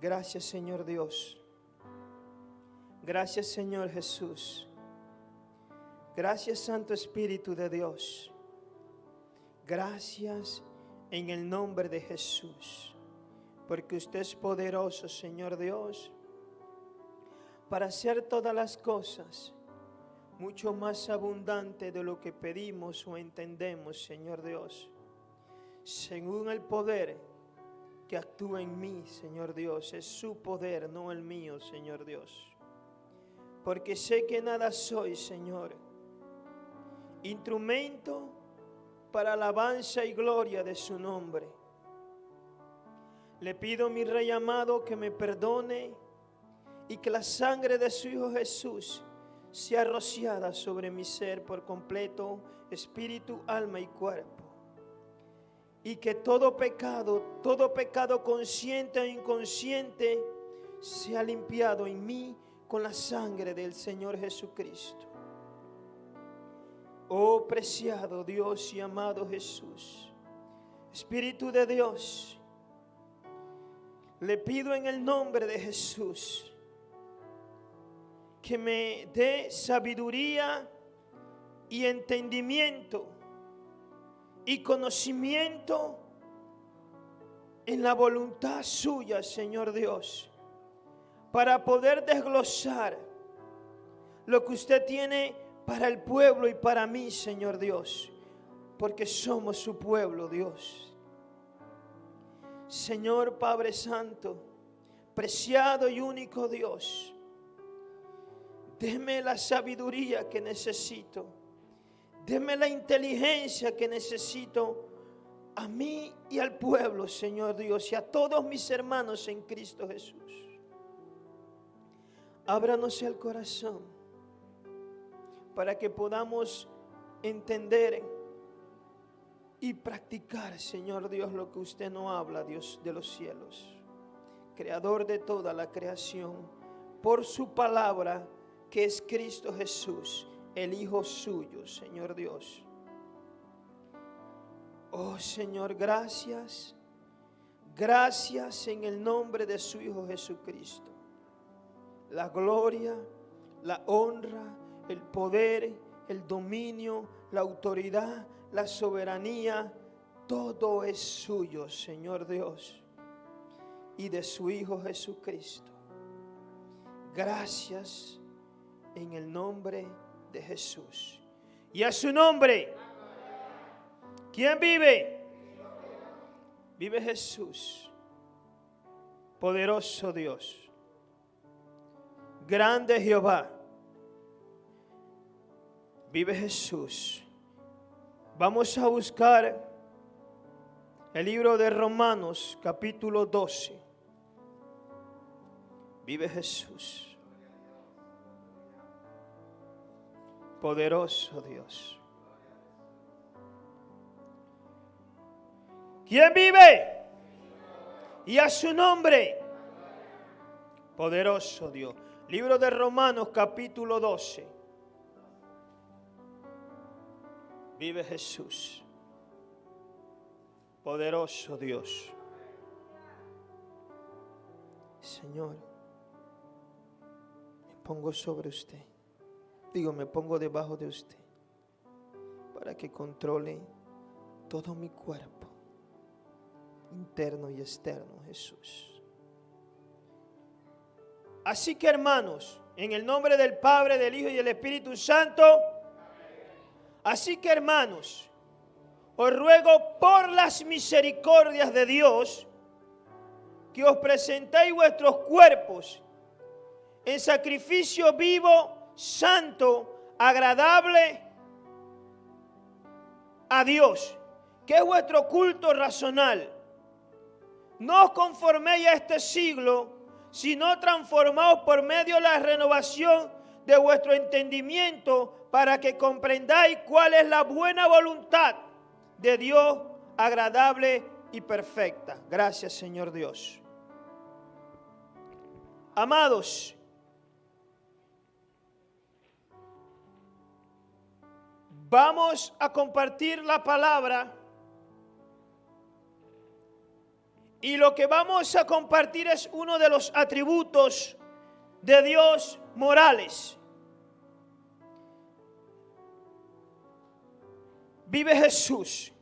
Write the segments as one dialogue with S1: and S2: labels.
S1: Gracias, Señor Dios. Gracias, Señor Jesús. Gracias, Santo Espíritu de Dios. Gracias en el nombre de Jesús, porque usted es poderoso, Señor Dios, para hacer todas las cosas mucho más abundante de lo que pedimos o entendemos, Señor Dios, según el poder que actúa en mí, Señor Dios. Es su poder, no el mío, Señor Dios, porque sé que nada soy, Señor, instrumento para alabanza y gloria de su nombre. Le pido, mi Rey amado, que me perdone y que la sangre de su Hijo Jesús sea rociada sobre mi ser por completo, espíritu, alma y cuerpo. Y que todo pecado consciente o inconsciente sea limpiado en mí con la sangre del Señor Jesucristo. Oh preciado Dios y amado Jesús, Espíritu de Dios, le pido en el nombre de Jesús que me dé sabiduría y entendimiento y conocimiento en la voluntad suya, Señor Dios, para poder desglosar lo que usted tiene para el pueblo y para mí, Señor Dios, porque somos su pueblo, Dios. Señor Padre Santo, preciado y único Dios, deme la sabiduría que necesito, deme la inteligencia que necesito a mí y al pueblo, Señor Dios, y a todos mis hermanos en Cristo Jesús. Ábranos el corazón para que podamos entender y practicar, Señor Dios, lo que usted nos habla, Dios de los cielos, creador de toda la creación, por su palabra que es Cristo Jesús, el Hijo suyo, Señor Dios. Oh Señor, gracias, gracias en el nombre de su Hijo Jesucristo. La gloria, la honra, el poder, el dominio, la autoridad, la soberanía, todo es suyo, Señor Dios, y de su Hijo Jesucristo. Gracias en el nombre de Jesús. Y a su nombre, ¿quién vive? Vive Jesús, poderoso Dios, grande Jehová. Vive Jesús. Vamos a buscar el libro de Romanos, capítulo 12. Vive Jesús. Poderoso Dios. ¿Quién vive? Y a su nombre. Poderoso Dios. Libro de Romanos, capítulo 12. Vive Jesús, poderoso Dios. Señor, me pongo sobre usted. Me pongo debajo de usted para que controle todo mi cuerpo, interno y externo, Jesús. Así que, hermanos, en el nombre del Padre, del Hijo y del Espíritu Santo, así que, hermanos, os ruego por las misericordias de Dios que os presentéis vuestros cuerpos en sacrificio vivo, santo, agradable a Dios, que es vuestro culto racional. No os conforméis a este siglo, sino transformaos por medio de la renovación de vuestro entendimiento, para que comprendáis cuál es la buena voluntad de Dios, agradable y perfecta. Gracias, Señor Dios. Amados, vamos a compartir la palabra Y lo que vamos a compartir es uno de los atributos de Dios morales. Vive Jesús.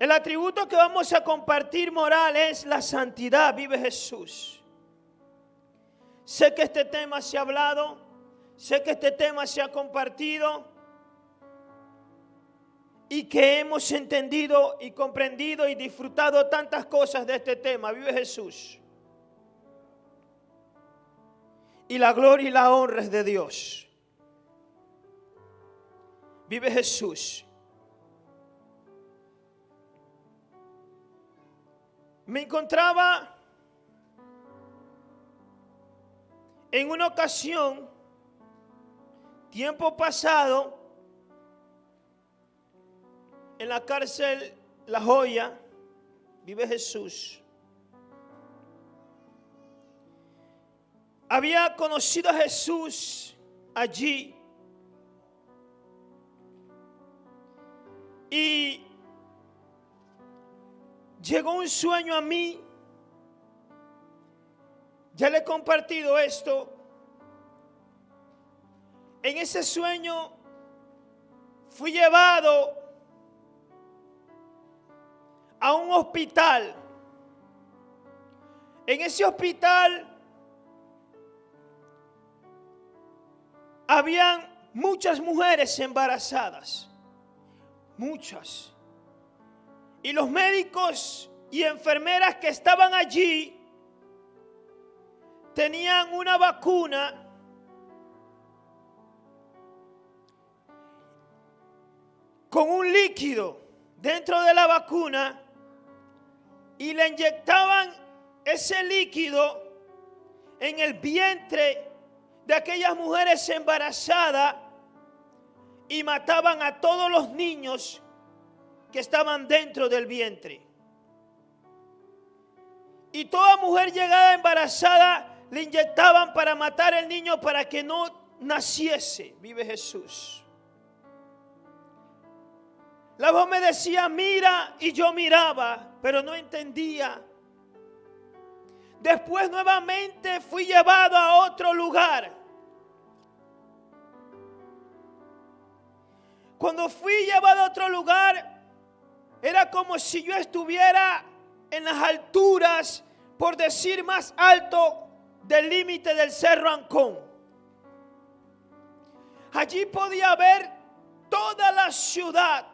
S1: El atributo que vamos a compartir moral es la santidad. Vive Jesús. Sé que este tema se ha hablado, sé que este tema se ha compartido y que hemos entendido y comprendido y disfrutado tantas cosas de este tema. Vive Jesús. Y la gloria y la honra es de Dios. Vive Jesús. Me encontraba en una ocasión, tiempo pasado, en la cárcel La Joya. Vive Jesús. Había conocido a Jesús allí y llegó un sueño a mí. Ya le he compartido esto. En ese sueño fui llevado a un hospital. En ese hospital habían muchas mujeres embarazadas. Muchas. Y los médicos y enfermeras que estaban allí tenían una vacuna con un líquido dentro de la vacuna y le inyectaban ese líquido en el vientre de aquellas mujeres embarazadas y mataban a todos los niños que estaban dentro del vientre. Y toda mujer llegada embarazada le inyectaban para matar al niño para que no naciese. Vive Jesús. La voz me decía, mira, y yo miraba, pero no entendía. Después nuevamente fui llevado a otro lugar. Cuando fui llevado a otro lugar, era como si yo estuviera en las alturas, por decir más alto, del límite del Cerro Ancón. Allí podía ver toda la ciudad,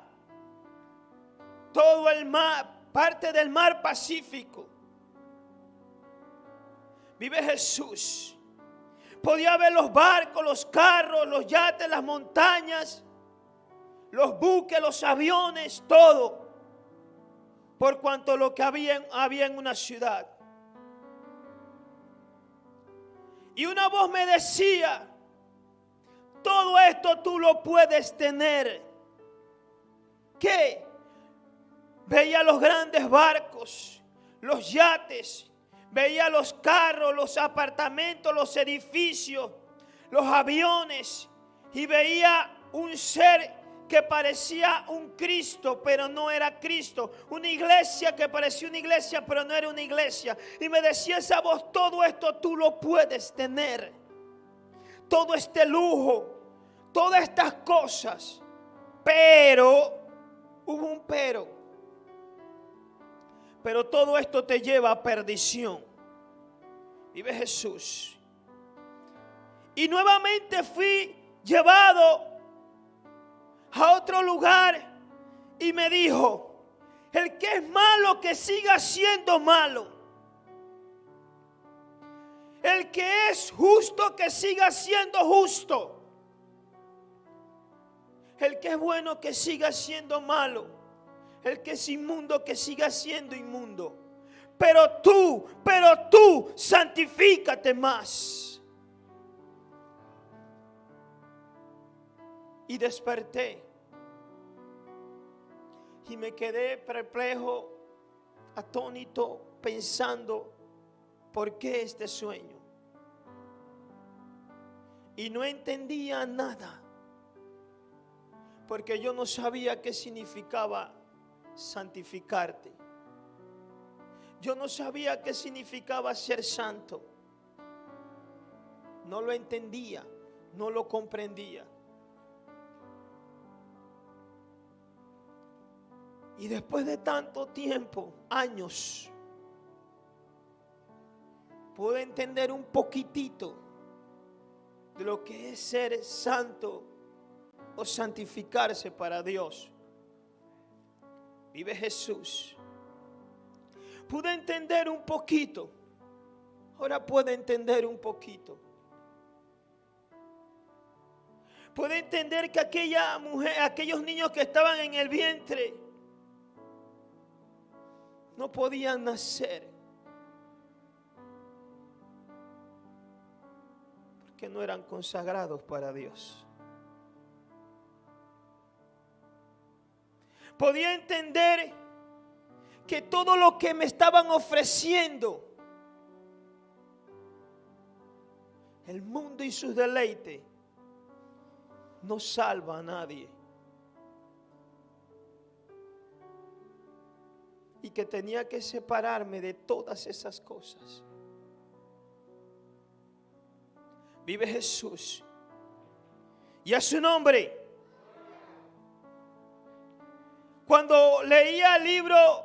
S1: todo el mar, parte del mar Pacífico. Vive Jesús. Podía ver los barcos, los carros, los yates, las montañas, los buques, los aviones, todo. Por cuanto lo que había en una ciudad. Y una voz me decía, todo esto tú lo puedes tener. ¿Qué? Veía los grandes barcos, los yates, veía los carros, los apartamentos, los edificios, los aviones, y veía un ser que parecía un Cristo, pero no era Cristo. Una iglesia que parecía una iglesia, pero no era una iglesia. Y me decía esa voz, todo esto tú lo puedes tener. Todo este lujo, todas estas cosas. Pero, hubo un pero. Pero todo esto te lleva a perdición. Vive Jesús. Y nuevamente fui llevado a otro lugar y me dijo, el que es malo que siga siendo malo, el que es justo que siga siendo justo, el que es bueno que siga siendo malo, el que es inmundo que siga siendo inmundo, pero tú santifícate más. Y desperté y me quedé perplejo, atónito, pensando, ¿por qué este sueño? Y no entendía nada, porque yo no sabía qué significaba santificarte. Yo no sabía qué significaba ser santo. No lo entendía, no lo comprendía. Y después de tanto tiempo, años, pude entender un poquitito de lo que es ser santo o santificarse para Dios. Vive Jesús. Pude entender un poquito. Ahora puedo entender un poquito. Puedo entender que aquella mujer, aquellos niños que estaban en el vientre, no podían nacer porque no eran consagrados para Dios. Podía entender que todo lo que me estaban ofreciendo, el mundo y sus deleites, no salva a nadie. Y que tenía que separarme de todas esas cosas. Vive Jesús. Y a su nombre. Cuando leía el libro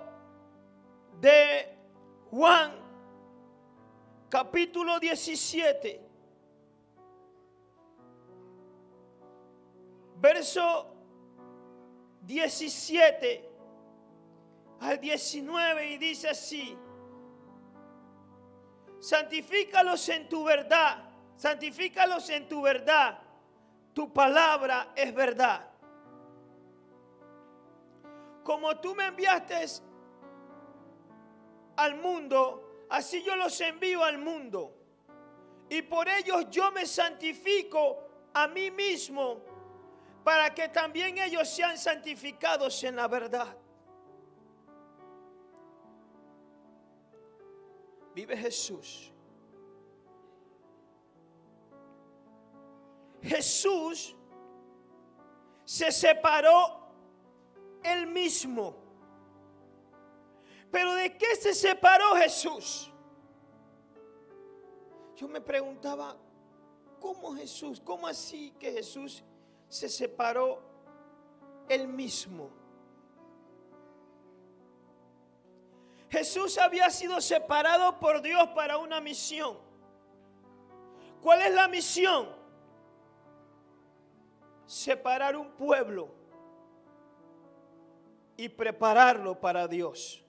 S1: de Juan, capítulo 17, verso 17 al 19, y dice así: santifícalos en tu verdad, santifícalos en tu verdad, tu palabra es verdad. Como tú me enviaste al mundo, así yo los envío al mundo. Y por ellos yo me santifico a mí mismo, para que también ellos sean santificados en la verdad. Vive Jesús. Jesús se separó él mismo. Pero ¿de qué se separó Jesús? Yo me preguntaba, ¿cómo Jesús? ¿Cómo así que Jesús se separó él mismo? Jesús había sido separado por Dios para una misión. ¿Cuál es la misión? Separar un pueblo y prepararlo para Dios.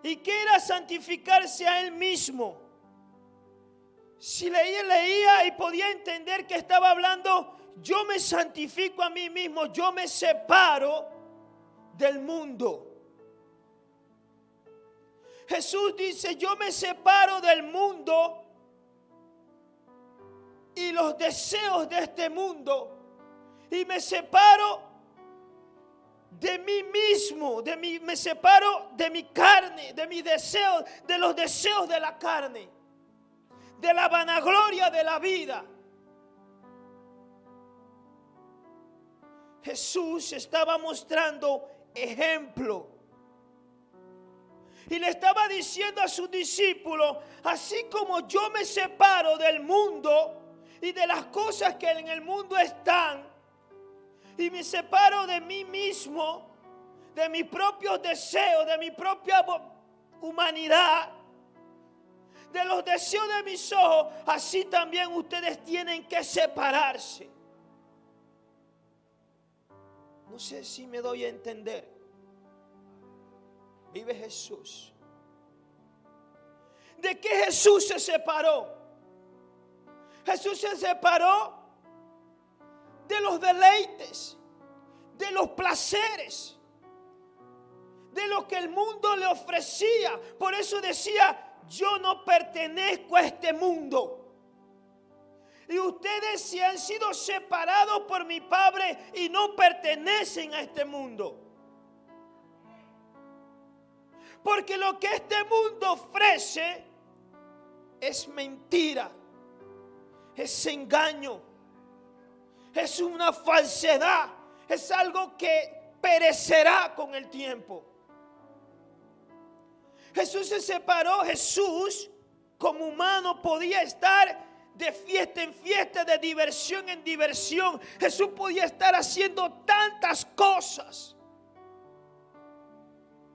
S1: ¿Y qué era santificarse a él mismo? Si leía y podía entender que estaba hablando, yo me santifico a mí mismo, yo me separo del mundo. Jesús dice, yo me separo del mundo y los deseos de este mundo, y me separo de mí mismo, me separo de mi carne, de mis deseos, de los deseos de la carne, de la vanagloria de la vida. Jesús estaba mostrando ejemplo. Y le estaba diciendo a sus discípulos, así como yo me separo del mundo y de las cosas que en el mundo están, y me separo de mí mismo, de mis propios deseos, de mi propia humanidad, de los deseos de mis ojos, así también ustedes tienen que separarse. No sé si me doy a entender. Vive Jesús. ¿De qué Jesús se separó? Jesús se separó de los deleites, de los placeres, de lo que el mundo le ofrecía. Por eso decía, yo no pertenezco a este mundo. Y ustedes se han sido separados por mi Padre y no pertenecen a este mundo. Porque lo que este mundo ofrece es mentira, es engaño, es una falsedad, es algo que perecerá con el tiempo. Jesús se separó. Jesús, como humano, podía estar de fiesta en fiesta, de diversión en diversión. Jesús podía estar haciendo tantas cosas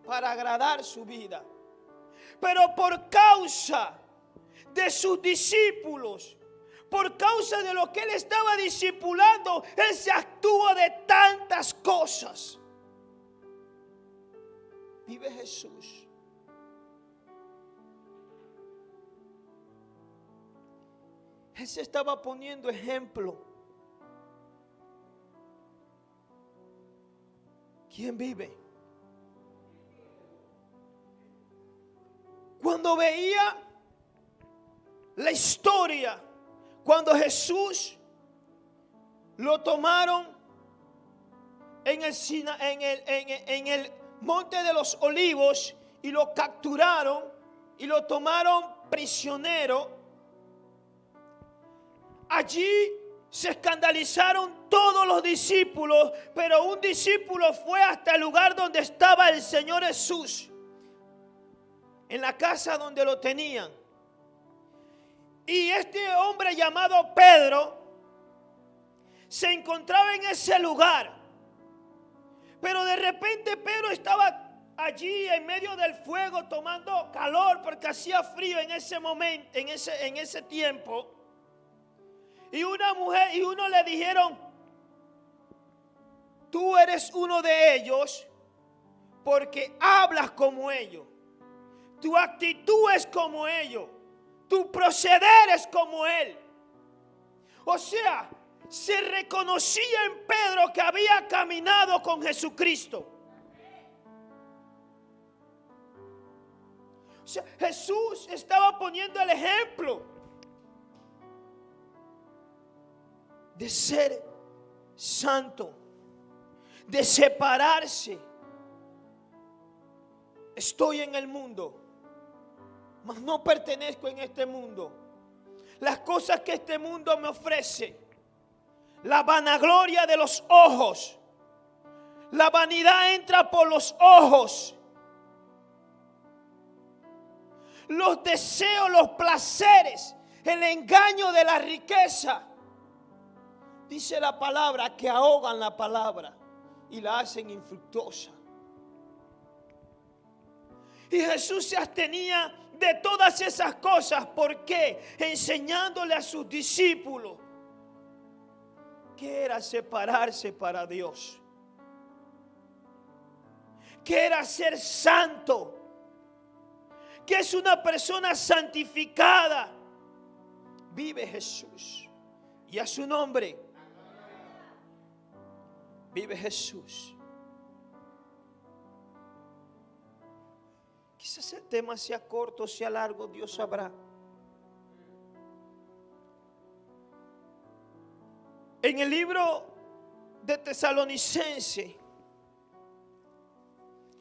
S1: para agradar su vida. Pero por causa de sus discípulos, por causa de lo que él estaba discipulando, él se actúa de tantas cosas. Vive Jesús. Él se estaba poniendo ejemplo. ¿Quién vive? Cuando veía la historia, cuando Jesús lo tomaron en el monte de los olivos y lo capturaron y lo tomaron prisionero, allí se escandalizaron todos los discípulos, pero un discípulo fue hasta el lugar donde estaba el Señor Jesús, en la casa donde lo tenían. Y este hombre llamado Pedro se encontraba en ese lugar. Pero de repente Pedro estaba allí en medio del fuego tomando calor porque hacía frío en ese momento, en ese tiempo. Y una mujer y uno le dijeron: tú eres uno de ellos porque hablas como ellos. Tu actitud es como ellos. Tu proceder es como él. O sea, se reconocía en Pedro que había caminado con Jesucristo. O sea, Jesús estaba poniendo el ejemplo de ser santo, de separarse. Estoy en el mundo, mas no pertenezco en este mundo. Las cosas que este mundo me ofrece, la vanagloria de los ojos, la vanidad entra por los ojos, los deseos, los placeres, el engaño de la riqueza. Dice la palabra que ahogan la palabra y la hacen infructuosa. Y Jesús se abstenía de todas esas cosas. ¿Por qué? Enseñándole a sus discípulos que era separarse para Dios, que era ser santo, que es una persona santificada. Vive Jesús y a su nombre. Vive Jesús. Quizás el tema sea corto, sea largo, Dios sabrá. En el libro de Tesalonicenses,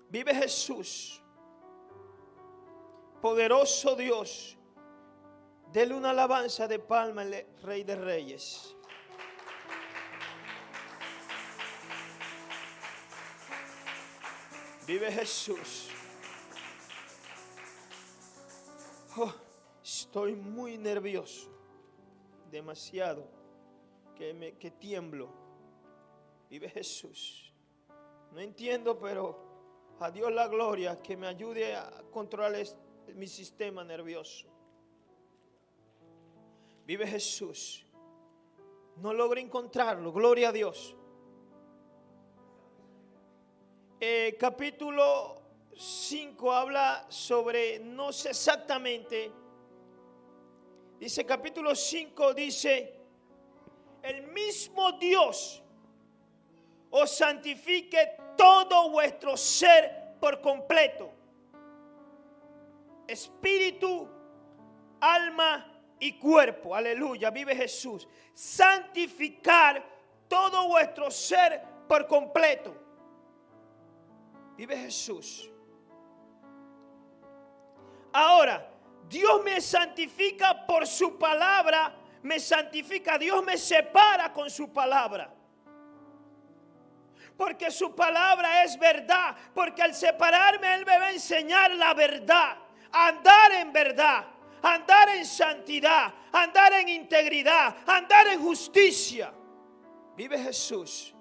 S1: vive Jesús, poderoso Dios. Dele una alabanza de palma al Rey de Reyes. Vive Jesús. Oh, estoy muy nervioso, demasiado, que tiemblo. Vive Jesús. No entiendo, pero a Dios la gloria, que me ayude a controlar mi sistema nervioso. Vive Jesús. No logro encontrarlo, gloria a Dios. Capítulo 5 habla sobre, no sé exactamente, dice capítulo 5, dice: el mismo Dios os santifique todo vuestro ser por completo, espíritu, alma y cuerpo. Aleluya, vive Jesús. Santificar todo vuestro ser por completo. Vive Jesús. Ahora, Dios me santifica por su palabra, me santifica. Dios me separa con su palabra. porque su palabra es verdad, porque al separarme Él me va a enseñar la verdad, andar en verdad, andar en santidad, andar en integridad, andar en justicia. Vive Jesús.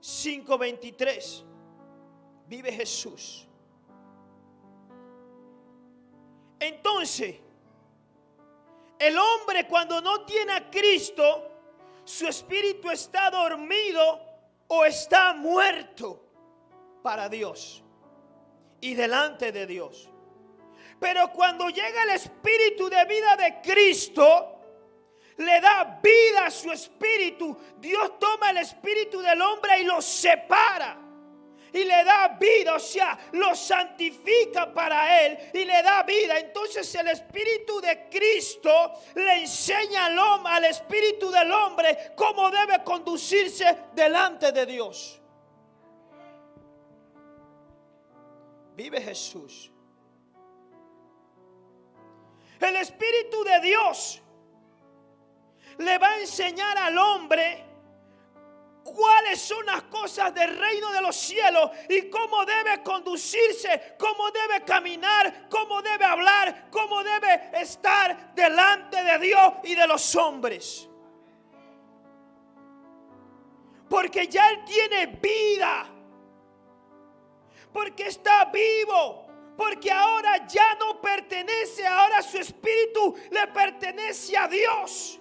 S1: 5:23. Vive Jesús. Entonces, el hombre cuando no tiene a Cristo, su espíritu está dormido o está muerto para Dios y delante de Dios. Pero cuando llega el espíritu de vida de Cristo, le da vida a su espíritu. Dios toma el espíritu del hombre y lo separa y le da vida, o sea, lo santifica para Él y le da vida. Entonces el Espíritu de Cristo le enseña al espíritu del hombre cómo debe conducirse delante de Dios. Vive Jesús. El Espíritu de Dios le va a enseñar al hombre cuáles son las cosas del reino de los cielos y cómo debe conducirse, cómo debe caminar, cómo debe hablar, cómo debe estar delante de Dios y de los hombres. Porque ya Él tiene vida, porque está vivo, porque ahora ya no pertenece, ahora su espíritu le pertenece a Dios.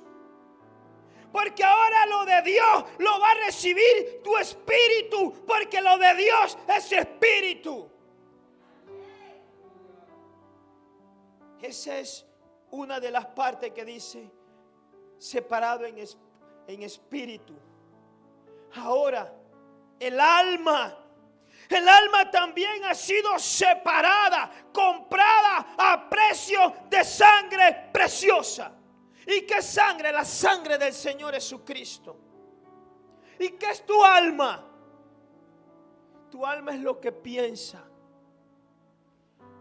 S1: Porque ahora lo de Dios lo va a recibir tu espíritu, porque lo de Dios es espíritu. Esa es una de las partes que dice separado en espíritu. Ahora, el alma también ha sido separada, comprada a precio de sangre preciosa. ¿Y qué sangre? La sangre del Señor Jesucristo. ¿Y qué es tu alma? Tu alma es lo que piensa,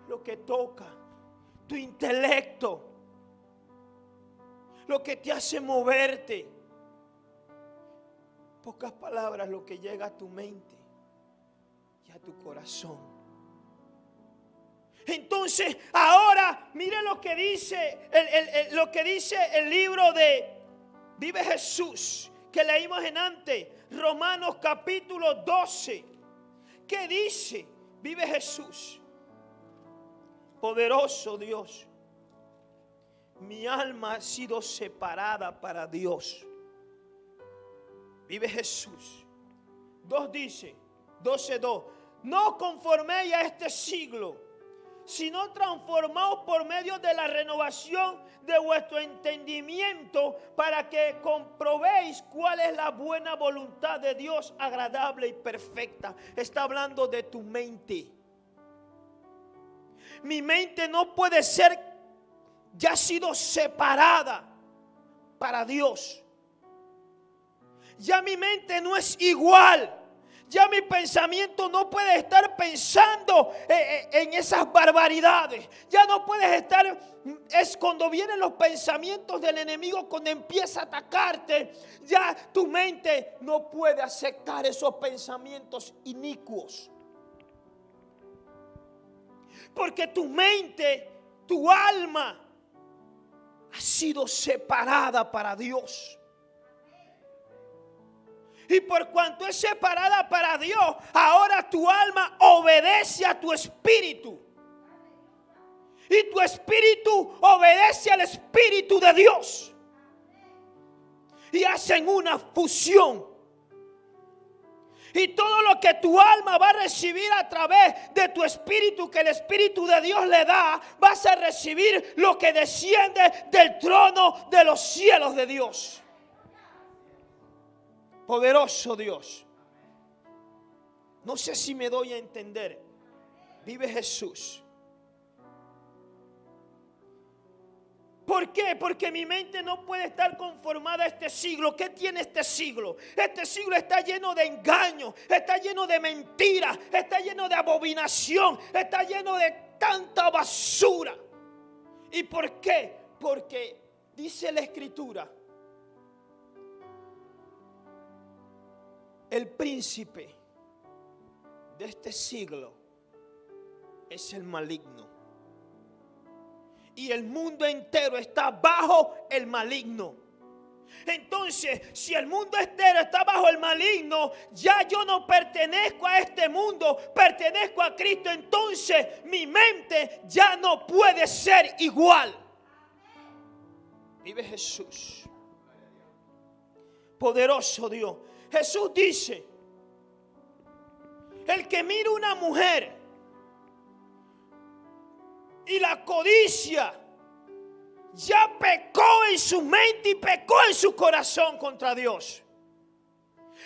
S1: lo que toca, tu intelecto, lo que te hace moverte. Pocas palabras, lo que llega a tu mente y a tu corazón. Entonces, ahora, mire lo que dice el libro de Vive Jesús, que leímos en antes, Romanos capítulo 12. ¿Qué dice? Vive Jesús. Poderoso Dios. Mi alma ha sido separada para Dios. Vive Jesús. 2 dice, 12:2. No conforméis a este siglo, sino transformaos por medio de la renovación de vuestro entendimiento, para que comprobéis cuál es la buena voluntad de Dios, agradable y perfecta. Está hablando de tu mente. Mi mente no puede ser, ya ha sido separada para Dios. Ya mi mente no es igual. Ya mi pensamiento no puede estar pensando en esas barbaridades. Ya no puedes estar, es cuando vienen los pensamientos del enemigo, cuando empieza a atacarte. Ya tu mente no puede aceptar esos pensamientos inicuos. Porque tu mente, tu alma, ha sido separada para Dios. Y por cuanto es separada para Dios, ahora tu alma obedece a tu espíritu. Y tu espíritu obedece al Espíritu de Dios. Y hacen una fusión. Y todo lo que tu alma va a recibir a través de tu espíritu, que el Espíritu de Dios le da, vas a recibir lo que desciende del trono de los cielos de Dios. Poderoso Dios. No sé si me doy a entender. Vive Jesús. ¿Por qué? Porque mi mente no puede estar conformada a este siglo. ¿Qué tiene este siglo? Este siglo está lleno de engaño, está lleno de mentiras, está lleno de abominación, está lleno de tanta basura. ¿Y por qué? Porque Dice la Escritura, el príncipe de este siglo es el maligno. Y el mundo entero está bajo el maligno. Entonces, si el mundo entero está bajo el maligno, ya yo no pertenezco a este mundo, pertenezco a Cristo. Entonces, mi mente ya no puede ser igual. Vive Jesús. Poderoso Dios. Jesús dice, el que mira una mujer y la codicia, ya pecó en su mente y pecó en su corazón contra Dios.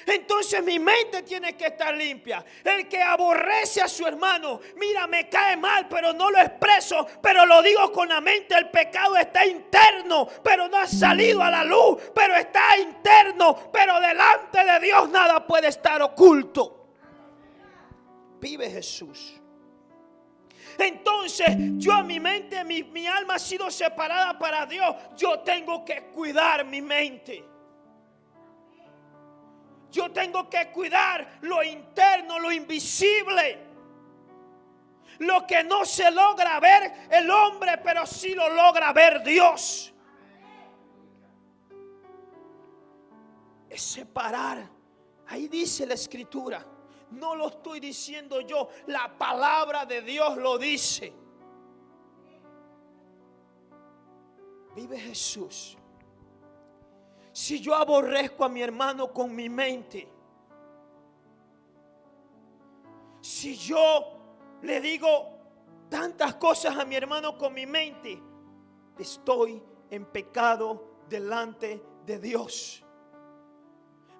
S1: Entonces mi mente tiene que estar limpia. El que aborrece a su hermano, mira, me cae mal, pero no lo expreso, pero lo digo con la mente. El pecado está interno, pero no ha salido a la luz, pero está interno. Pero delante de Dios nada puede estar oculto. Vive Jesús. Entonces yo a mi mente, mi alma ha sido separada para Dios. Yo tengo que cuidar mi mente. Yo tengo que cuidar lo interno, lo invisible. Lo que no se logra ver el hombre, pero sí lo logra ver Dios. Es separar. Ahí dice la Escritura. No lo estoy diciendo yo, la palabra de Dios lo dice. Vive Jesús. Si yo aborrezco a mi hermano con mi mente, si yo le digo tantas cosas a mi hermano con mi mente, estoy en pecado delante de Dios.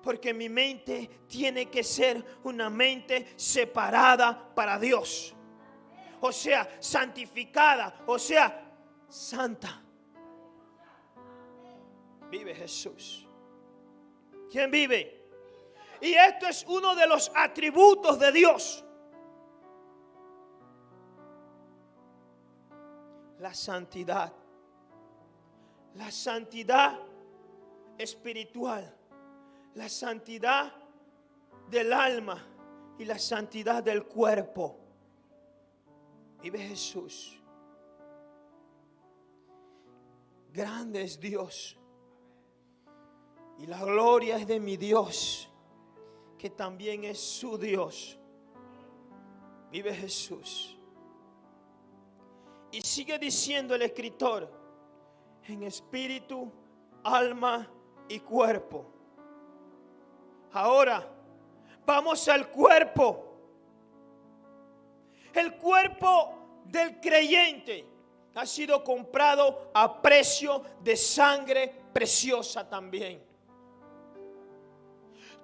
S1: Porque mi mente tiene que ser una mente separada para Dios. O sea, santificada, o sea, santa. Vive Jesús. ¿Quién vive? Y esto es uno de los atributos de Dios. La santidad. La santidad espiritual. La santidad del alma y la santidad del cuerpo. Vive Jesús. Grande es Dios. Y la gloria es de mi Dios, que también es su Dios. Vive Jesús. Y sigue diciendo el escritor, en espíritu, alma y cuerpo. Ahora, vamos al cuerpo. El cuerpo del creyente ha sido comprado a precio de sangre preciosa también.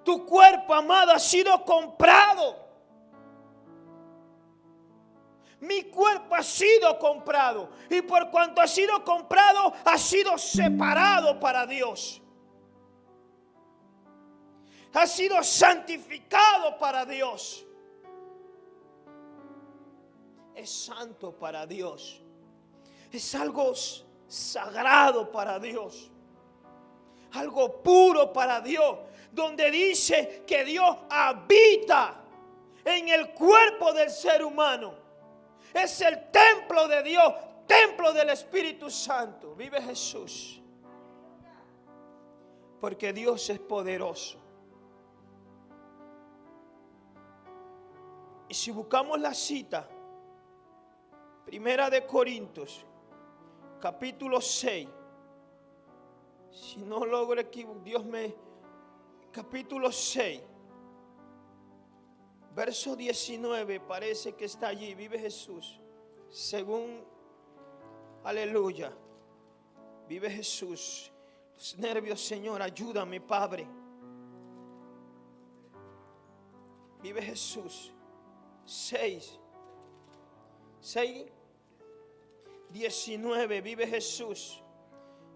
S1: Tu cuerpo, amado, ha sido comprado. Mi cuerpo ha sido comprado. Y por cuanto ha sido comprado, ha sido separado para Dios. Ha sido santificado para Dios. Es santo para Dios. Es algo sagrado para Dios. Algo puro para Dios. Donde dice que Dios habita en el cuerpo del ser humano. Es el templo de Dios, templo del Espíritu Santo. Vive Jesús. Porque Dios es poderoso. Y si buscamos la cita, Primera de Corintios, capítulo 6. Si no logro capítulo 6, verso 19, parece que está allí. Vive Jesús. Según, aleluya. Vive Jesús. Los nervios, Señor, ayúdame, Padre. Vive Jesús. 6, 19, vive Jesús.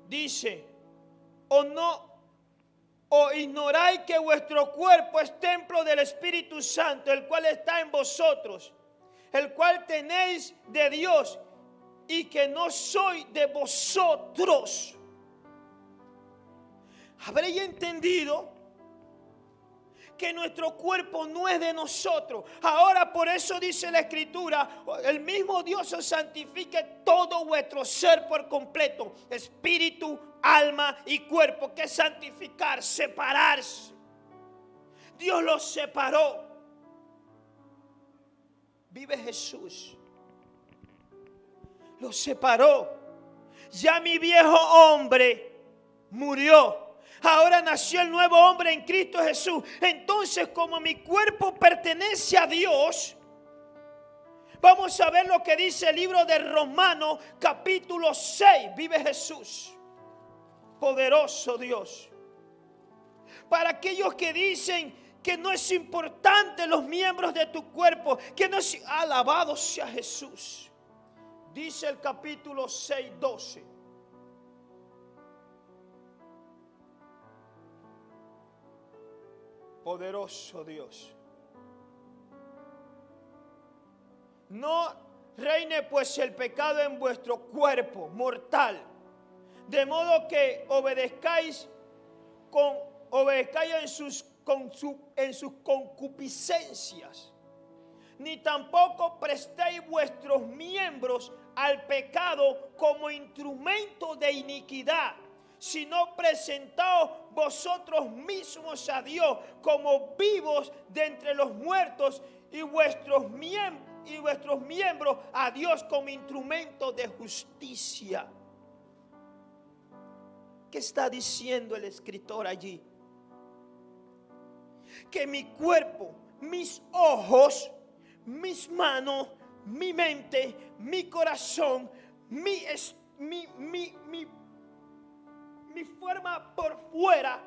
S1: Dice, o ignoráis que vuestro cuerpo es templo del Espíritu Santo, el cual está en vosotros, el cual tenéis de Dios, y que no soy de vosotros. habréis entendido que nuestro cuerpo no es de nosotros. Ahora por eso dice la Escritura, el mismo Dios os santifique todo vuestro ser por completo, espíritu, alma y cuerpo. ¿Qué es santificar? Separarse. Dios los separó. Vive Jesús. Los separó. Ya mi viejo hombre murió. Ahora nació el nuevo hombre en Cristo Jesús. Entonces, como mi cuerpo pertenece a Dios, vamos a ver lo que dice el libro de Romanos capítulo 6. Vive Jesús. Poderoso Dios. Para aquellos que dicen que no es importante los miembros de tu cuerpo, que no es... Alabado sea Jesús. Dice el capítulo 6, 12. Poderoso Dios. No reine pues el pecado en vuestro cuerpo mortal, de modo que obedezcáis en sus concupiscencias, ni tampoco prestéis vuestros miembros al pecado como instrumento de iniquidad, sino presentaos vosotros mismos a Dios como vivos de entre los muertos y vuestros miembros a Dios como instrumento de justicia. ¿Qué está diciendo el escritor allí? Que mi cuerpo, mis ojos, mis manos, mi mente, mi corazón, mi forma por fuera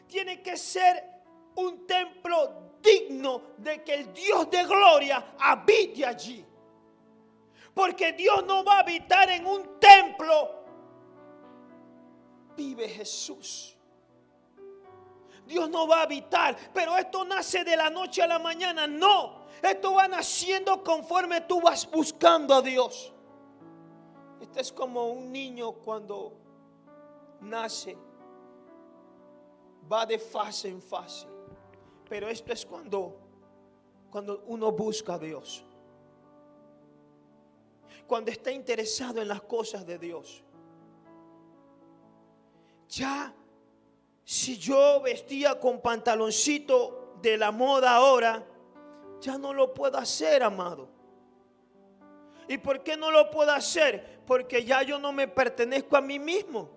S1: tiene que ser un templo digno de que el Dios de gloria habite allí. Porque Dios no va a habitar en un templo. Vive Jesús. Dios no va a habitar, pero esto nace de la noche a la mañana. No, esto va naciendo conforme tú vas buscando a Dios. Esto es como un niño cuando nace, va de fase en fase. Pero esto es cuando uno busca a Dios, cuando está interesado en las cosas de Dios. Ya, si yo vestía con pantaloncito de la moda ahora, ya no lo puedo hacer, amado. ¿Y por qué no lo puedo hacer? Porque ya yo no me pertenezco a mí mismo.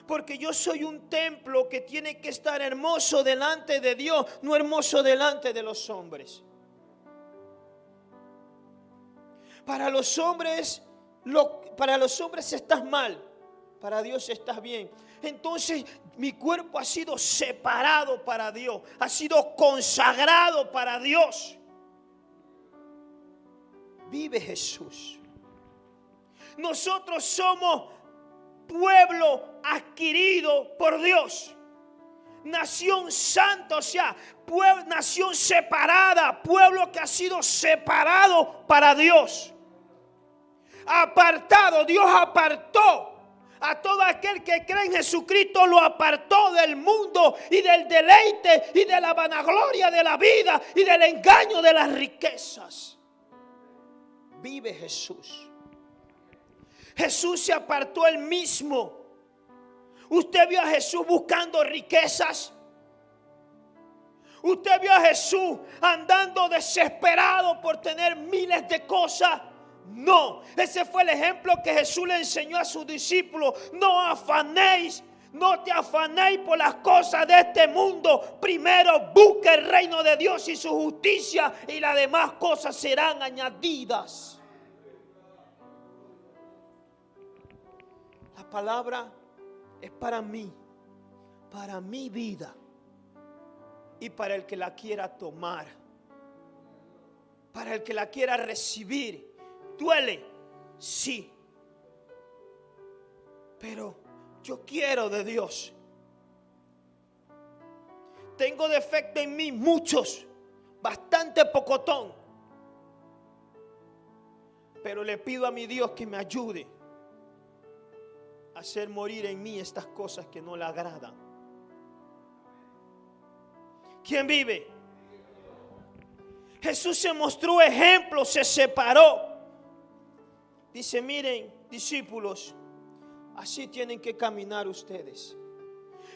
S1: Porque yo soy un templo que tiene que estar hermoso delante de Dios, no hermoso delante de los hombres. Para los hombres estás mal, para Dios estás bien. Entonces mi cuerpo ha sido separado para Dios, ha sido consagrado para Dios. Vive Jesús. Nosotros somos pueblo adquirido por Dios, nación santa, o sea, nación separada, pueblo que ha sido separado para Dios, apartado. Dios apartó a todo aquel que cree en Jesucristo, lo apartó del mundo y del deleite y de la vanagloria de la vida y del engaño de las riquezas. Vive Jesús. Jesús se apartó él mismo. ¿Usted vio a Jesús buscando riquezas? ¿Usted vio a Jesús andando desesperado por tener miles de cosas? No, ese fue el ejemplo que Jesús le enseñó a sus discípulos. No afanéis, no te afanéis por las cosas de este mundo. Primero busca el reino de Dios y su justicia, y las demás cosas serán añadidas. La palabra es para mí, para mi vida y para el que la quiera tomar, para el que la quiera recibir. ¿Duele? Sí. Pero yo quiero de Dios. Tengo defecto en mí, muchos, bastante pocotón. Pero le pido a mi Dios que me ayude hacer morir en mí estas cosas que no le agradan. ¿Quién vive? Jesús se mostró ejemplo, se separó. Dice, miren, discípulos, así tienen que caminar ustedes.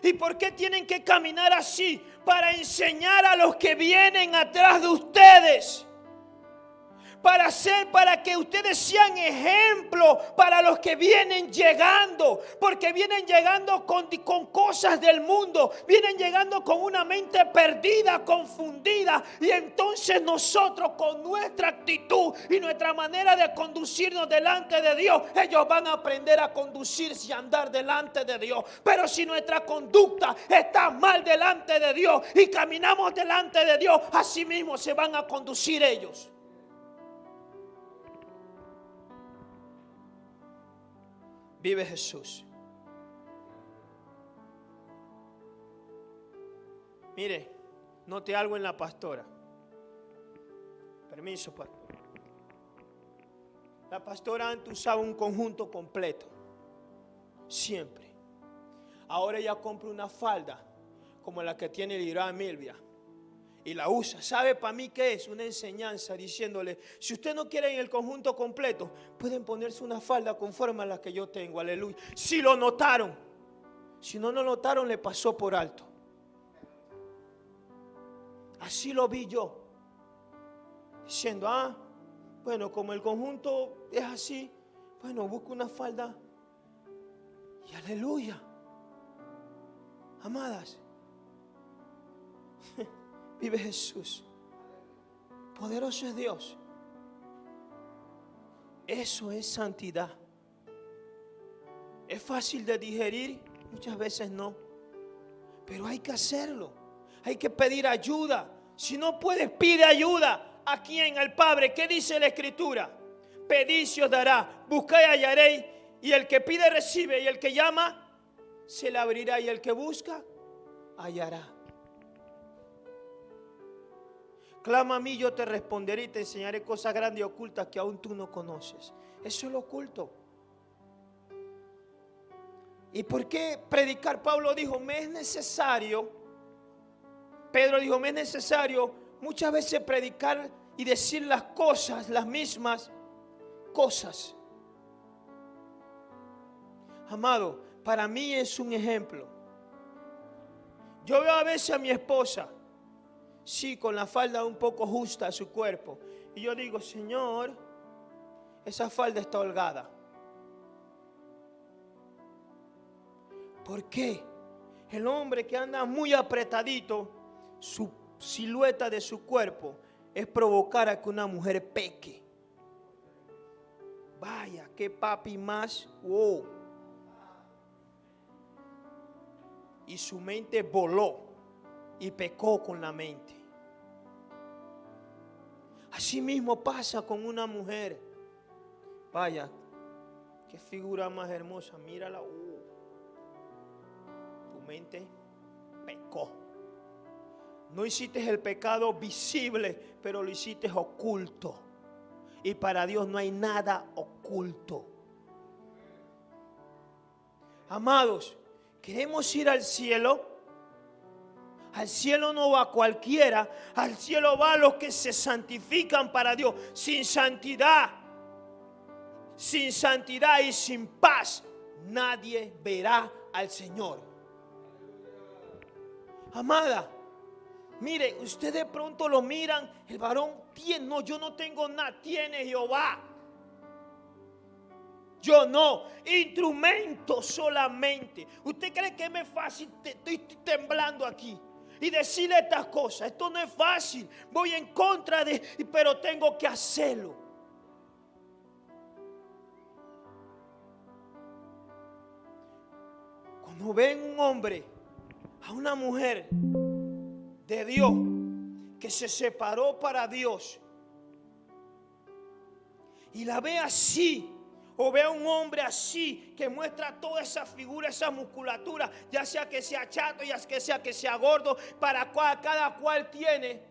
S1: ¿Y por qué tienen que caminar así? Para enseñar a los que vienen atrás de ustedes. Para que ustedes sean ejemplo para los que vienen llegando. Porque vienen llegando con cosas del mundo. Vienen llegando con una mente perdida, confundida. Y entonces nosotros con nuestra actitud y nuestra manera de conducirnos delante de Dios, ellos van a aprender a conducirse y andar delante de Dios. Pero si nuestra conducta está mal delante de Dios y caminamos delante de Dios, así mismo se van a conducir ellos. Vive Jesús. Mire, note algo en la pastora. Permiso, pastor. La pastora antes usaba un conjunto completo. Siempre. Ahora ella compra una falda como la que tiene Irán Milvia. Y la usa. ¿Sabe para mí qué es? Una enseñanza diciéndole, si usted no quiere en el conjunto completo, pueden ponerse una falda conforme a la que yo tengo. Aleluya. Si lo notaron. Si no lo notaron, le pasó por alto. Así lo vi yo. Diciendo, bueno, como el conjunto es así, bueno, busco una falda. Y aleluya. Amadas. Vive Jesús. Poderoso es Dios. Eso es santidad. ¿Es fácil de digerir? Muchas veces no. Pero hay que hacerlo. Hay que pedir ayuda. Si no puedes, pide ayuda. ¿A quién? Al Padre. ¿Qué dice la Escritura? Pedid se os dará. Buscad y hallaréis. Y el que pide recibe. Y el que llama se le abrirá. Y el que busca hallará. Clama a mí, yo te responderé y te enseñaré cosas grandes y ocultas que aún tú no conoces. Eso es lo oculto. ¿Y por qué predicar? Pablo dijo, me es necesario. Pedro dijo, me es necesario muchas veces predicar y decir las cosas, las mismas cosas. Amado, para mí es un ejemplo. Yo veo a veces a mi esposa, sí, con la falda un poco justa a su cuerpo. Y yo digo, Señor, esa falda está holgada. ¿Por qué? El hombre que anda muy apretadito, su silueta de su cuerpo es provocar a que una mujer peque. Vaya, qué papi más, wow. Y su mente voló y pecó con la mente. Así mismo pasa con una mujer. Vaya, qué figura más hermosa, mírala. Tu mente pecó. No hiciste el pecado visible, pero lo hiciste oculto. Y para Dios no hay nada oculto. Amados, ¿queremos ir al cielo? Al cielo no va cualquiera, al cielo va los que se santifican para Dios. Sin santidad y sin paz, nadie verá al Señor. Amada, mire, usted de pronto lo miran, el varón tiene, no, yo no tengo nada, tiene Jehová. Yo no, instrumento solamente. ¿Usted cree que me es fácil? Estoy temblando aquí y decirle estas cosas. Esto no es fácil. Voy en contra pero tengo que hacerlo. Cuando ven un hombre, a una mujer de Dios que se separó para Dios y la ve así, o ve a un hombre así que muestra toda esa figura, esa musculatura, ya sea que sea chato, ya sea que sea gordo, cada cual tiene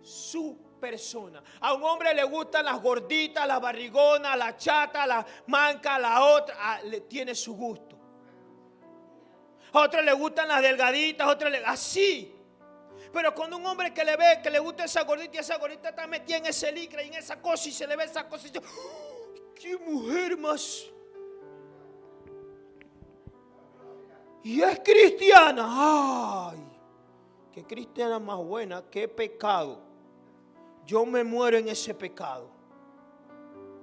S1: su persona. A un hombre le gustan las gorditas, las barrigonas, la chata, la manca, la otra, tiene su gusto. A otros les gustan las delgaditas, a otros así. Pero cuando un hombre que le ve, que le gusta esa gordita y esa gordita está metida en ese licra y en esa cosa y se le ve esa cosa y dice, ¡oh, qué mujer más! Y es cristiana. ¡Ay! Qué cristiana más buena, qué pecado. Yo me muero en ese pecado.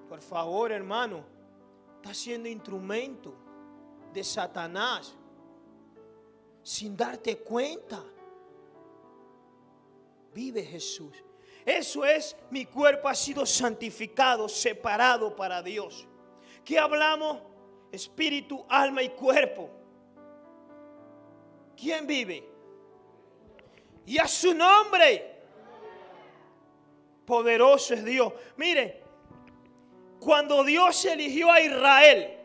S1: Por favor, hermano, está siendo instrumento de Satanás sin darte cuenta. Vive Jesús. Eso es, mi cuerpo ha sido santificado, separado para Dios. ¿Qué hablamos? Espíritu, alma y cuerpo. ¿Quién vive? Y a su nombre. Poderoso es Dios. Mire, cuando Dios eligió a Israel,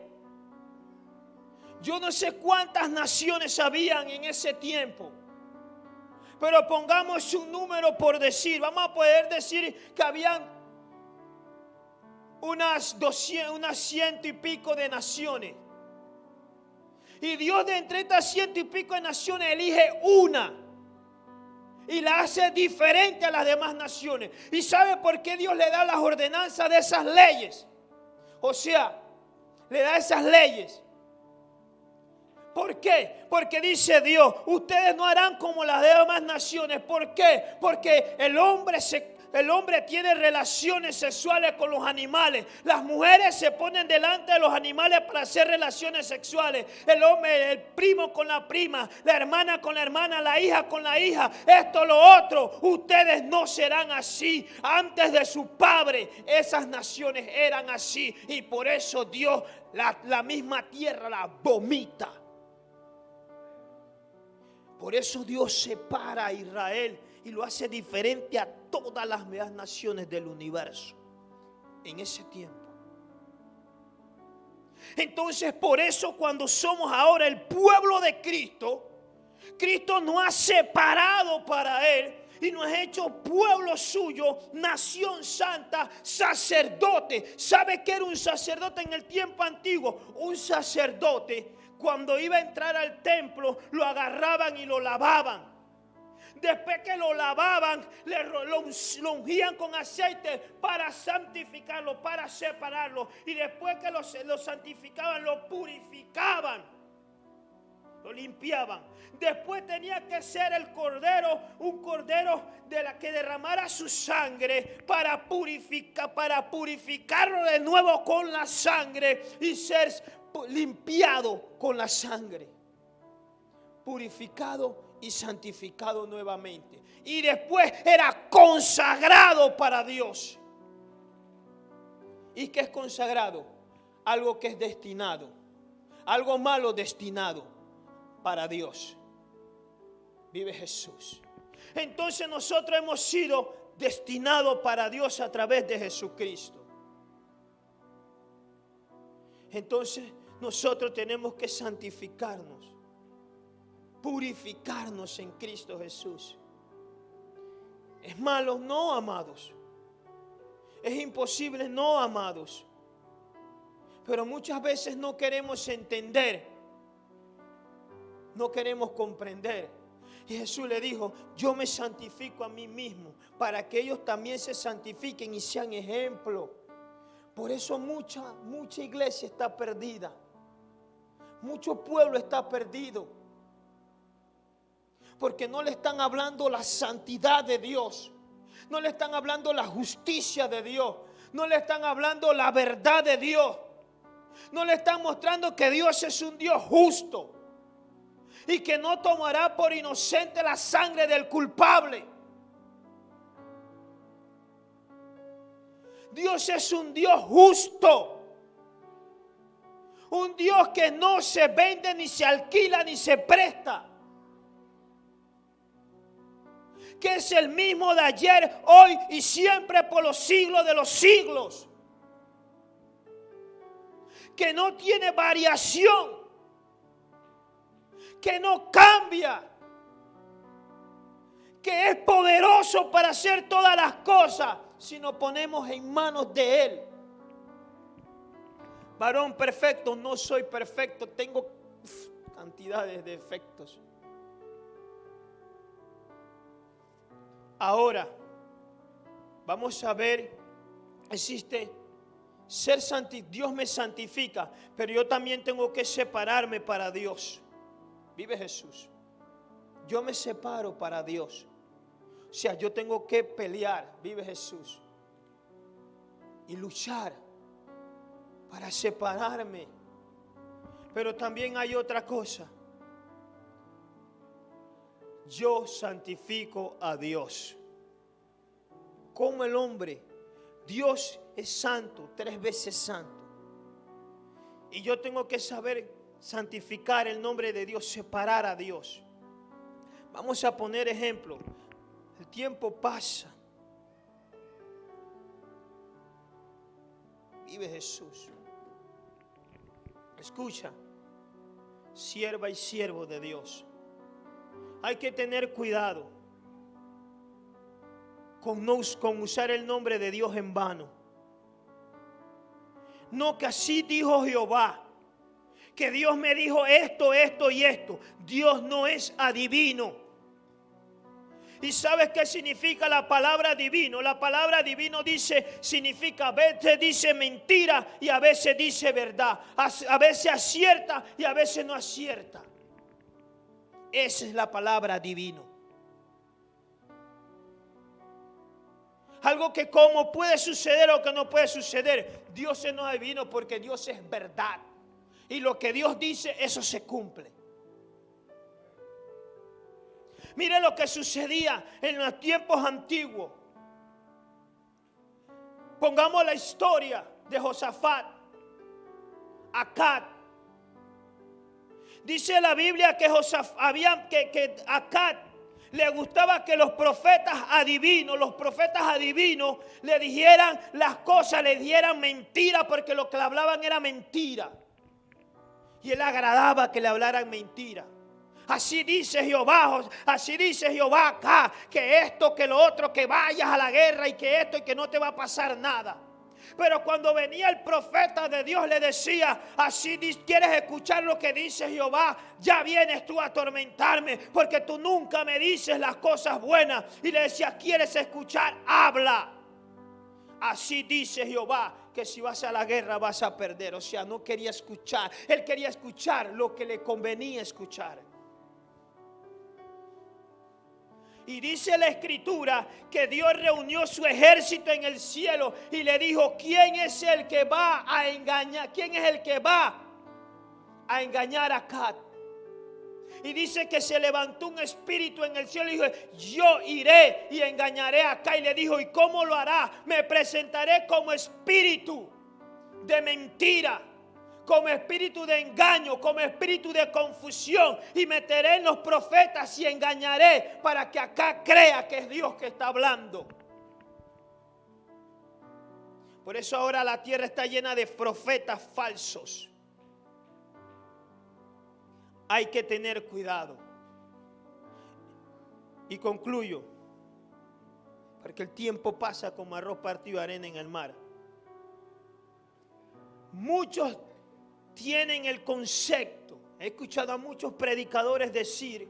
S1: yo no sé cuántas naciones habían en ese tiempo, pero pongamos un número por decir. Vamos a poder decir que habían unas 100 y pico de naciones. Y Dios de entre estas 100 y pico de naciones elige una y la hace diferente a las demás naciones. ¿Y sabe por qué Dios le da las ordenanzas de esas leyes? O sea, le da esas leyes. ¿Por qué? Porque dice Dios, ustedes no harán como las demás naciones. ¿Por qué? Porque el hombre tiene relaciones sexuales con los animales. Las mujeres se ponen delante de los animales para hacer relaciones sexuales. El hombre, el primo con la prima, la hermana con la hermana, la hija con la hija. Esto, lo otro. Ustedes no serán así. Antes de su padre, esas naciones eran así. Y por eso Dios, la misma tierra la vomita. Por eso Dios separa a Israel y lo hace diferente a todas las demás naciones del universo en ese tiempo. Entonces, por eso cuando somos ahora el pueblo de Cristo, Cristo nos ha separado para Él y nos ha hecho pueblo suyo, nación santa, sacerdote. ¿Sabe qué era un sacerdote en el tiempo antiguo? Un sacerdote, cuando iba a entrar al templo, lo agarraban y lo lavaban. Después que lo lavaban, lo ungían con aceite para santificarlo, para separarlo. Y después que lo santificaban, lo purificaban, lo limpiaban. Después tenía que ser el cordero, un cordero de la que derramara su sangre para purificarlo de nuevo con la sangre y ser limpiado con la sangre, purificado y santificado nuevamente. Y después era consagrado para Dios. ¿Y qué es consagrado? Algo que es destinado, algo malo destinado para Dios. Vive Jesús. Entonces nosotros hemos sido destinados para Dios a través de Jesucristo. Entonces nosotros tenemos que santificarnos, purificarnos en Cristo Jesús. ¿Es malo? No, amados. ¿Es imposible? No, amados. Pero muchas veces no queremos entender, no queremos comprender. Y Jesús le dijo, yo me santifico a mí mismo para que ellos también se santifiquen y sean ejemplo. Por eso mucha iglesia está perdida. Mucho pueblo está perdido. Porque no le están hablando la santidad de Dios. No le están hablando la justicia de Dios. No le están hablando la verdad de Dios. No le están mostrando que Dios es un Dios justo y que no tomará por inocente la sangre del culpable. Dios es un Dios justo, un Dios que no se vende, ni se alquila, ni se presta, que es el mismo de ayer, hoy y siempre por los siglos de los siglos, que no tiene variación, que no cambia, que es poderoso para hacer todas las cosas si nos ponemos en manos de Él. Varón perfecto, no soy perfecto, tengo cantidades de efectos. Ahora, vamos a ver, existe ser santificado. Dios me santifica, pero yo también tengo que separarme para Dios. Vive Jesús. Yo me separo para Dios. O sea, yo tengo que pelear, vive Jesús, y luchar para separarme. Pero también hay otra cosa. Yo santifico a Dios. Como el hombre, Dios es santo, 3 veces santo. Y yo tengo que saber santificar el nombre de Dios, separar a Dios. Vamos a poner ejemplo. El tiempo pasa. Vive Jesús. Escucha, sierva y siervo de Dios. Hay que tener cuidado con usar el nombre de Dios en vano. No, que así dijo Jehová, que Dios me dijo esto, esto y esto. Dios no es adivino. ¿Y sabes qué significa la palabra divino? La palabra divino significa, a veces dice mentira y a veces dice verdad. A veces acierta y a veces no acierta. Esa es la palabra divino. Algo que como puede suceder o que no puede suceder. Dios no es adivino porque Dios es verdad. Y lo que Dios dice, eso se cumple. Mire lo que sucedía en los tiempos antiguos. Pongamos la historia de Josafat, Acab. Dice la Biblia que Acab le gustaba que los profetas adivinos le dijeran las cosas, le dieran mentiras, porque lo que le hablaban era mentira. Y él agradaba que le hablaran mentira. Así dice Jehová acá, que esto, que lo otro, que vayas a la guerra y que esto y que no te va a pasar nada. Pero cuando venía el profeta de Dios le decía, así quieres escuchar lo que dice Jehová, ya vienes tú a atormentarme porque tú nunca me dices las cosas buenas. Y le decía, ¿quieres escuchar? Habla. Así dice Jehová, que si vas a la guerra vas a perder. O sea, no quería escuchar. Él quería escuchar lo que le convenía escuchar. Y dice la escritura que Dios reunió su ejército en el cielo y le dijo, ¿quién es el que va a engañar? ¿Quién es el que va a engañar a Acab? Y dice que se levantó un espíritu en el cielo y dijo, yo iré y engañaré a Acab. Y le dijo, ¿y cómo lo hará? Me presentaré como espíritu de mentira, como espíritu de engaño, como espíritu de confusión, y meteré en los profetas y engañaré para que acá crea que es Dios que está hablando. Por eso ahora la tierra está llena de profetas falsos. Hay que tener cuidado. Y concluyo, porque el tiempo pasa como arroz partido de arena en el mar. Muchos tienen el concepto, he escuchado a muchos predicadores decir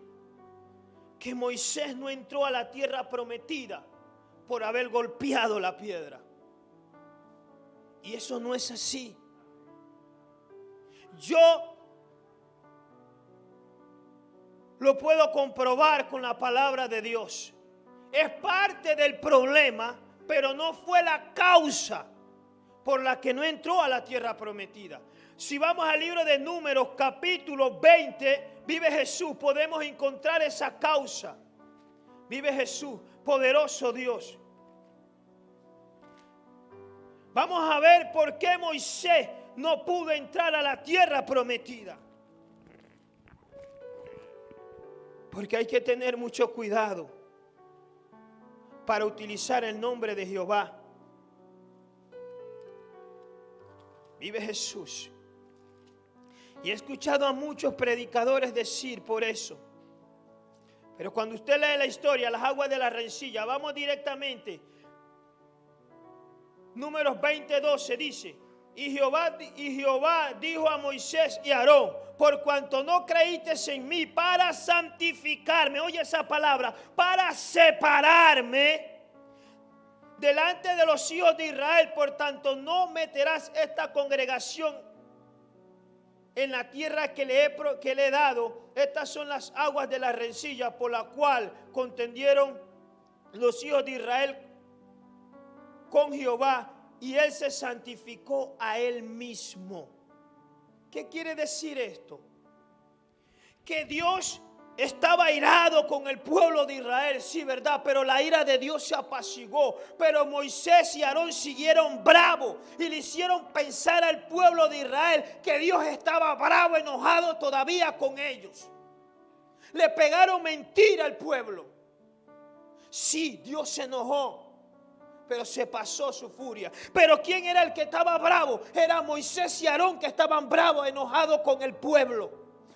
S1: que Moisés no entró a la tierra prometida por haber golpeado la piedra. Y eso no es así. Yo lo puedo comprobar con la palabra de Dios. Es parte del problema, pero no fue la causa por la que no entró a la tierra prometida. Si vamos al libro de Números, capítulo 20, vive Jesús, podemos encontrar esa causa. Vive Jesús, poderoso Dios. Vamos a ver por qué Moisés no pudo entrar a la tierra prometida. Porque hay que tener mucho cuidado para utilizar el nombre de Jehová. Vive Jesús. Y he escuchado a muchos predicadores decir por eso. Pero cuando usted lee la historia, las aguas de la rencilla, vamos directamente. Números 20:12 dice, Y Jehová dijo a Moisés y a Aarón: por cuanto no creísteis en mí para santificarme, oye esa palabra, para separarme delante de los hijos de Israel, por tanto no meterás esta congregación en la tierra que le he dado. Estas son las aguas de la rencilla por la cual contendieron los hijos de Israel con Jehová, y él se santificó a él mismo. ¿Qué quiere decir esto? Que Dios estaba airado con el pueblo de Israel, sí, verdad, pero la ira de Dios se apaciguó. Pero Moisés y Aarón siguieron bravos y le hicieron pensar al pueblo de Israel que Dios estaba bravo, enojado todavía con ellos. Le pegaron mentira al pueblo. Sí, Dios se enojó, pero se pasó su furia. Pero ¿quién era el que estaba bravo? Era Moisés y Aarón, que estaban bravos, enojados con el pueblo,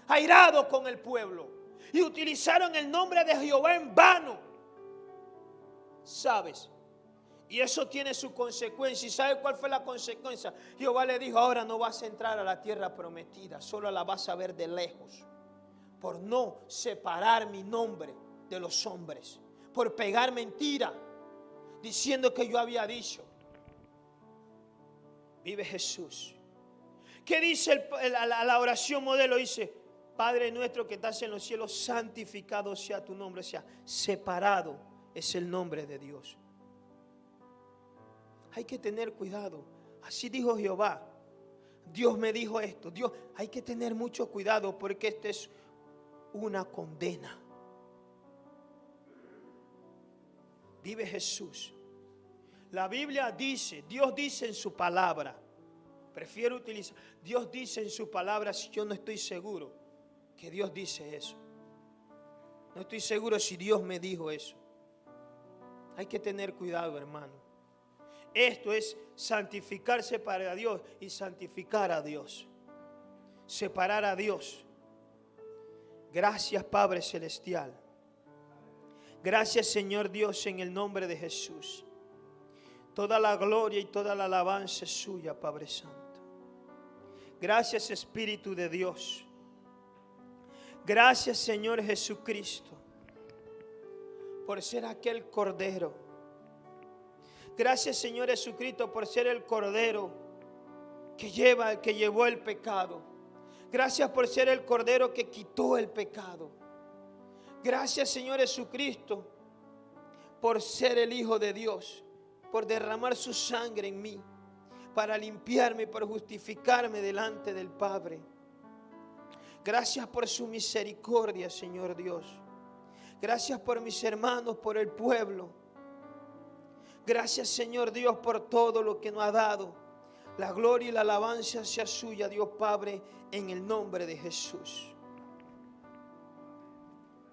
S1: airados con el pueblo, y utilizaron el nombre de Jehová en vano. ¿Sabes? Y eso tiene su consecuencia. ¿Y sabe cuál fue la consecuencia? Jehová le dijo: ahora no vas a entrar a la tierra prometida, solo la vas a ver de lejos, por no separar mi nombre de los hombres, por pegar mentira diciendo que yo había dicho. Vive Jesús. ¿Qué dice la oración modelo? Dice: Padre nuestro que estás en los cielos, santificado sea tu nombre. O sea, separado es el nombre de Dios. Hay que tener cuidado. Así dijo Jehová. Dios me dijo esto. Dios, hay que tener mucho cuidado, porque esta es una condena. Vive Jesús. La Biblia dice, Dios dice en su palabra. Prefiero utilizar, Dios dice en su palabra, si yo no estoy seguro que Dios dice eso. No estoy seguro si Dios me dijo eso. Hay que tener cuidado, hermano. Esto es santificarse para Dios y santificar a Dios. Separar a Dios. Gracias, Padre Celestial. Gracias, Señor Dios, en el nombre de Jesús. Toda la gloria y toda la alabanza es suya, Padre Santo. Gracias, Espíritu de Dios. Gracias, Señor Jesucristo, por ser aquel Cordero. Gracias, Señor Jesucristo, por ser el Cordero que llevó el pecado. Gracias por ser el Cordero que quitó el pecado. Gracias, Señor Jesucristo, por ser el Hijo de Dios, por derramar su sangre en mí, para limpiarme, por justificarme delante del Padre. Gracias por su misericordia, Señor Dios. Gracias por mis hermanos, por el pueblo. Gracias, Señor Dios, por todo lo que nos ha dado. La gloria y la alabanza sea suya, Dios Padre, en el nombre de Jesús.